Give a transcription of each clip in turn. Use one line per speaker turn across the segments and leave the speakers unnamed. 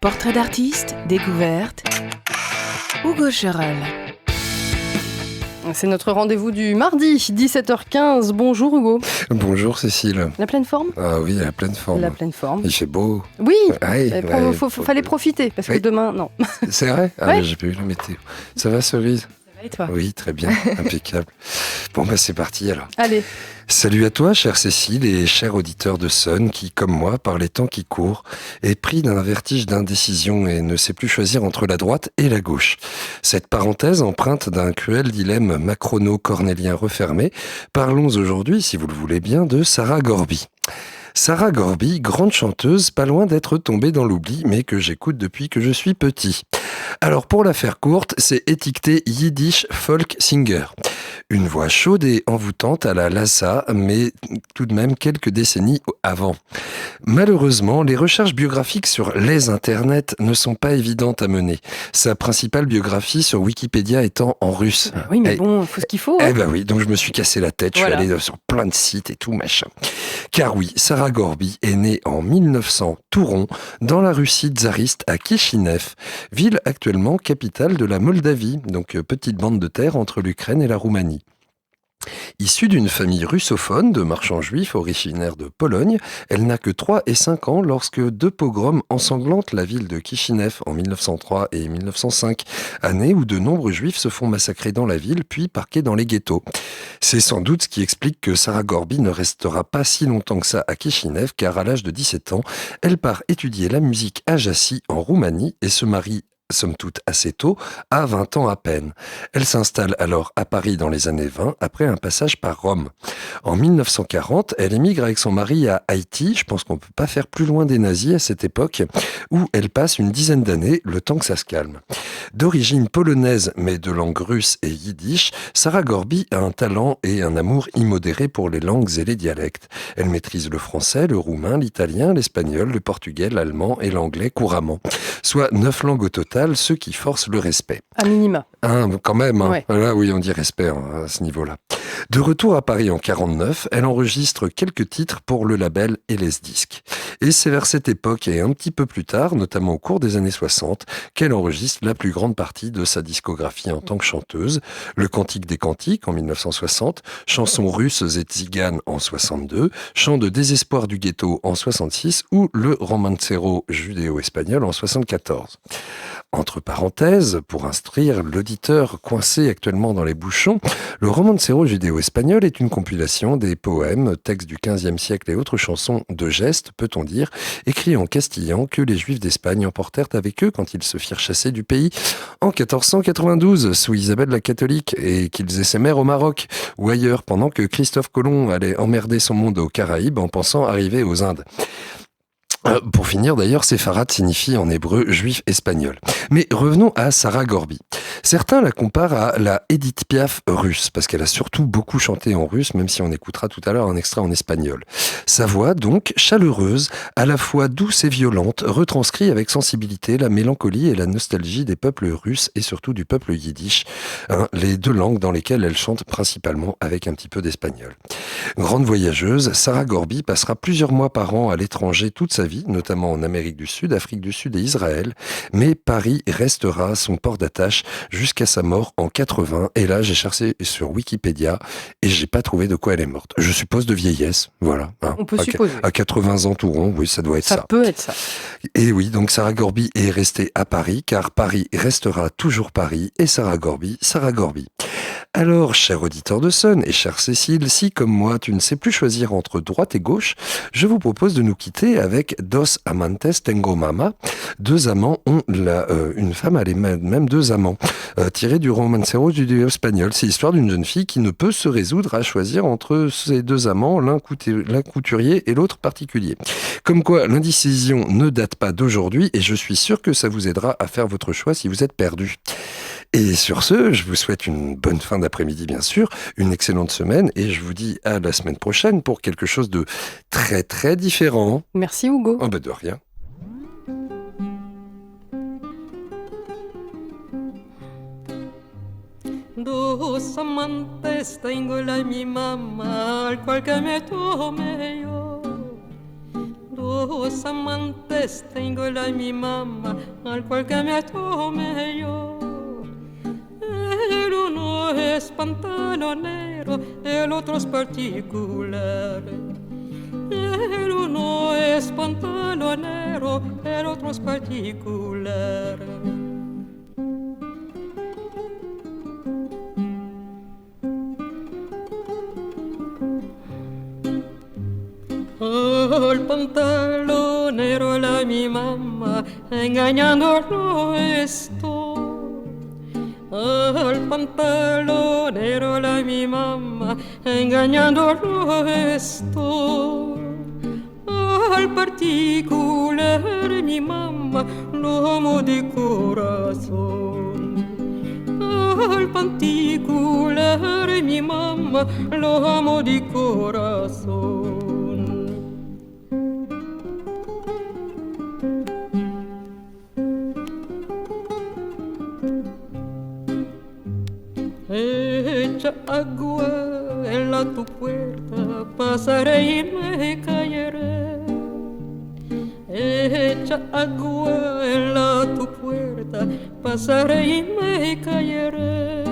Portrait d'artiste, découverte, Hugo Cheral.
C'est notre rendez-vous du mardi, 17h15. Bonjour Hugo.
Bonjour Cécile.
La pleine forme ?
Ah oui, la pleine forme.
La pleine forme.
Il fait beau.
Oui,
fallait
profiter, parce que demain, non.
C'est vrai ? Ah,
Ouais.
j'ai pas eu la météo. Ça va, Cerise ?
Et toi ?
Oui, très bien, impeccable. Bon, c'est parti alors.
Allez.
Salut à toi, chère Cécile et chers auditeurs de Sun, qui, comme moi, par les temps qui courent, est pris d'un vertige d'indécision et ne sait plus choisir entre la droite et la gauche. Cette parenthèse empreinte d'un cruel dilemme macrono-cornélien refermé. Parlons aujourd'hui, si vous le voulez bien, de Sarah Gorby. Sarah Gorby, grande chanteuse, pas loin d'être tombée dans l'oubli, mais que j'écoute depuis que je suis petit. Alors pour la faire courte, c'est étiqueté Yiddish Folk Singer. Une voix chaude et envoûtante à la Lassa, mais tout de même quelques décennies avant. Malheureusement, les recherches biographiques sur les internets ne sont pas évidentes à mener. Sa principale biographie sur Wikipédia étant en russe.
Oui, mais bon, il faut ce qu'il faut.
Eh ben oui, donc je me suis cassé la tête,
Voilà.
je suis allé sur plein de sites et tout, machin. Car oui, Sarah Gorby est née en 1900, Touron, dans la Russie tsariste à Kishinev, ville actuellement capitale de la Moldavie, donc petite bande de terre entre l'Ukraine et la Roumanie. Issue d'une famille russophone de marchands juifs originaires de Pologne, elle n'a que 3 et 5 ans lorsque 2 pogroms ensanglantent la ville de Kishinev en 1903 et 1905, année où de nombreux juifs se font massacrer dans la ville puis parqués dans les ghettos. C'est sans doute ce qui explique que Sarah Gorby ne restera pas si longtemps que ça à Kishinev, car à l'âge de 17 ans, elle part étudier la musique à Jassy en Roumanie et se marie somme toute assez tôt, à 20 ans à peine. Elle s'installe alors à Paris dans les années 20, après un passage par Rome. En 1940, elle émigre avec son mari à Haïti, je pense qu'on ne peut pas faire plus loin des nazis à cette époque, où elle passe une dizaine d'années, le temps que ça se calme. D'origine polonaise, mais de langue russe et yiddish, Sarah Gorby a un talent et un amour immodéré pour les langues et les dialectes. Elle maîtrise le français, le roumain, l'italien, l'espagnol, le portugais, l'allemand et l'anglais couramment. Soit 9 langues au total, ce qui force le respect.
À minima.
Quand même, hein.
Ouais.
Là, oui, on dit respect à ce niveau-là. De retour à Paris en 49, elle enregistre quelques titres pour le label LS Disc. Et c'est vers cette époque et un petit peu plus tard, notamment au cours des années 60, qu'elle enregistre la plus grande partie de sa discographie en tant que chanteuse. Le Cantique des Cantiques en 1960, Chansons russes et tziganes en 62, Chant de désespoir du ghetto en 66 ou le Romancero judéo-espagnol en 74. Entre parenthèses, pour instruire l'auditeur coincé actuellement dans les bouchons, le Romancero judéo-espagnol est une compilation des poèmes, textes du XVe siècle et autres chansons de gestes, peut-on dire, écrits en castillan que les Juifs d'Espagne emportèrent avec eux quand ils se firent chasser du pays en 1492 sous Isabelle la catholique et qu'ils essaimèrent au Maroc ou ailleurs pendant que Christophe Colomb allait emmerder son monde aux Caraïbes en pensant arriver aux Indes. Pour finir d'ailleurs, séfarade signifie en hébreu juif espagnol. Mais revenons à Sarah Gorby. Certains la comparent à la Edith Piaf russe, parce qu'elle a surtout beaucoup chanté en russe, même si on écoutera tout à l'heure un extrait en espagnol. Sa voix, donc, chaleureuse, à la fois douce et violente, retranscrit avec sensibilité la mélancolie et la nostalgie des peuples russes et surtout du peuple yiddish, les deux langues dans lesquelles elle chante principalement avec un petit peu d'espagnol. Grande voyageuse, Sarah Gorby passera plusieurs mois par an à l'étranger toute sa vie, notamment en Amérique du Sud, Afrique du Sud et Israël, mais Paris restera son port d'attache jusqu'à sa mort en 80. Et là, j'ai cherché sur Wikipédia et j'ai pas trouvé de quoi elle est morte. Je suppose de vieillesse, voilà.
On peut supposer.
À 80 ans tout rond, oui, ça doit être ça.
Ça peut être ça.
Et oui, donc Sarah Gorby est restée à Paris, car Paris restera toujours Paris, et Sarah Gorby, Sarah Gorby. Alors, cher auditeur de Sun et chère Cécile, si comme moi tu ne sais plus choisir entre droite et gauche, je vous propose de nous quitter avec Dos Amantes Tengo Mama. Deux amants ont une femme a les mêmes deux amants, tiré du Romancero judéo-espagnol. C'est l'histoire d'une jeune fille qui ne peut se résoudre à choisir entre ses deux amants, l'un couturier et l'autre particulier. Comme quoi, l'indécision ne date pas d'aujourd'hui et je suis sûr que ça vous aidera à faire votre choix si vous êtes perdu. Et sur ce, je vous souhaite une bonne fin d'après-midi, bien sûr, une excellente semaine, et je vous dis à la semaine prochaine pour quelque chose de très très différent.
Merci Hugo.
Oh de rien.
Dos amantes tengo la mi mamá, al cual que me tome yo. Dos Dos amantes tengo la mi mamá, al cual que me tome yo. El uno es pantalonero, el otro es particular. El uno es pantalonero, el otro es particular. El pantalonero, la mi mamá, engañándolo estoy. Al pantalonero, la mi mamá, engañándolo estoy. Al particular, mi mamá, lo amo de corazón. Al particular, mi mamá, lo amo de corazón. Echa agua en la tu puerta, pasaré y me caeré. Echa agua en la tu puerta, pasaré y me caeré.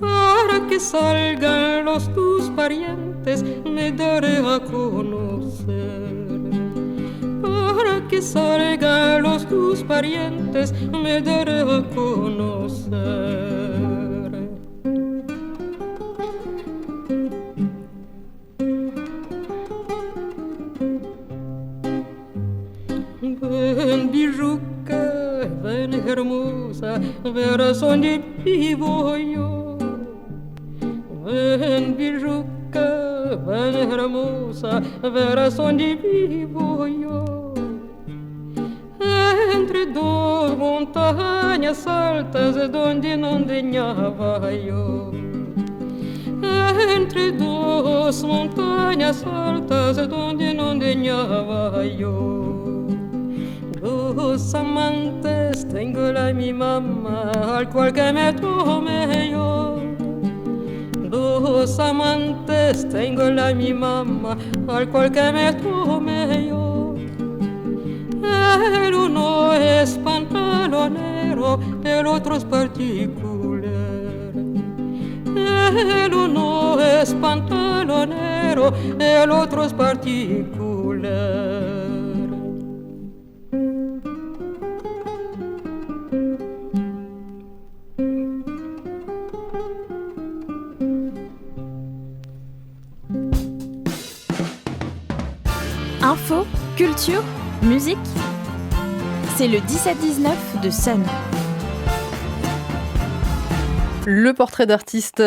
Para que salgan los tus parientes, me daré a conocer. Para que salgan los tus parientes, me daré a conocer. Ven, birruca, ven, hermosa, verás donde vivo yo. Ven, birruca, ven, hermosa, verás donde vivo yo. Entre dos montañas altas donde no andeñaba yo. Entre dos montañas altas donde no andeñaba yo. Dos amantes tengo la mi mamá, al cual que me tome yo. Dos amantes tengo la mi mamá, al cual que me tome yo. El uno es pantalonero, el otro es particular. El uno es pantalonero, el otro es particular.
Info, culture, musique. C'est le 17-19 de Sun.
Le portrait d'artiste